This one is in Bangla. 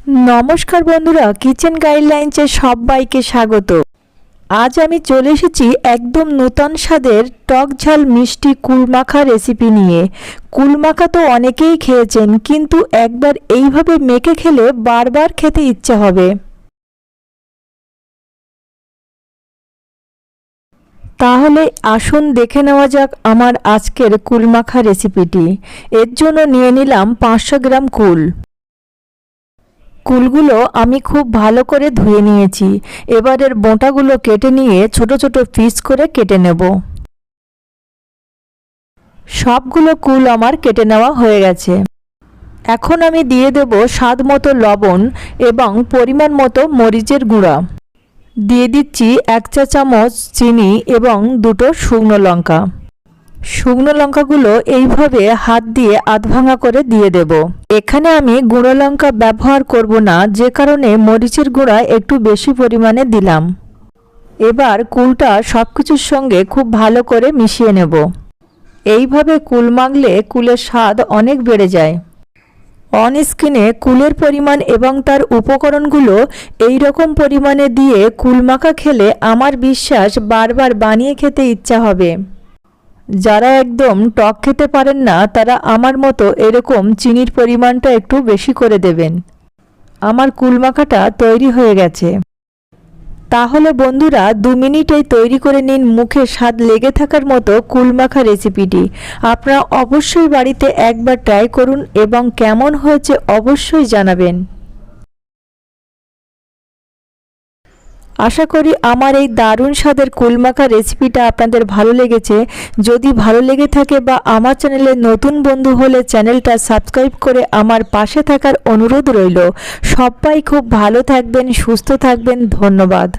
নমস্কার বন্ধুরা, কিচেন গাইডলাইন্সে সবাইকে স্বাগত। আজ আমি চলে এসেছি একদম নূতন স্বাদের টক ঝাল মিষ্টি কুলমাখা রেসিপি নিয়ে। কুলমাখা তো অনেকেই খেয়েছেন, কিন্তু একবার এইভাবে মেখে খেলে বারবার খেতে ইচ্ছে হবে। তাহলে আসুন দেখে নেওয়া যাক আমার আজকের কুলমাখা রেসিপিটি। এর জন্য নিয়ে নিলাম 500 গ্রাম কুল। কুলগুলো আমি খুব ভালো করে ধুয়ে নিয়েছি। এবারের বোঁটাগুলো কেটে নিয়ে ছোট ছোট পিস করে কেটে নেব। সবগুলো কুল আমার কেটে নেওয়া হয়ে গেছে। এখন আমি দিয়ে দেব স্বাদ মতো লবণ এবং পরিমাণ মতো মরিচের গুঁড়া। দিয়ে দিচ্ছি 1 চা চামচ চিনি এবং 2টো শুকনো লঙ্কা। শুকনো লঙ্কাগুলো এইভাবে হাত দিয়ে আধ ভাঙা করে দিয়ে দেব। এখানে আমি গুঁড়ো লঙ্কা ব্যবহার করব না, যে কারণে মরিচের গুঁড়া একটু বেশি পরিমাণে দিলাম। এবার কুলটা সব কিছুর সঙ্গে খুব ভালো করে মিশিয়ে নেব। এইভাবে কুল মাখলে কুলের স্বাদ অনেক বেড়ে যায়। অন স্ক্রিনে কুলের পরিমাণ এবং তার উপকরণগুলো এই রকম পরিমাণে দিয়ে কুল মাখা খেলে আমার বিশ্বাস বারবার বানিয়ে খেতে ইচ্ছা হবে। যারা একদম টক খেতে পারেন না, তারা আমার মতো এরকম চিনির পরিমাণটা একটু বেশি করে দেবেন। আমার কুলমাখাটা তৈরি হয়ে গেছে। তাহলে বন্ধুরা 2 মিনিটেই তৈরি করে নিন মুখে স্বাদ লেগে থাকার মতো কুলমাখা রেসিপিটি। আপনারা অবশ্যই বাড়িতে একবার ট্রাই করুন এবং কেমন হয়েছে অবশ্যই জানাবেন। আশা করি আমার এই দারুণ স্বাদের কুলমাখা রেসিপিটা আপনাদের ভালো লেগেছে। যদি ভালো লেগে থাকে বা আমার চ্যানেলে নতুন বন্ধু হলে চ্যানেলটা সাবস্ক্রাইব করে আমার পাশে থাকার অনুরোধ রইল। সবাই খুব ভালো থাকবেন, সুস্থ থাকবেন। ধন্যবাদ।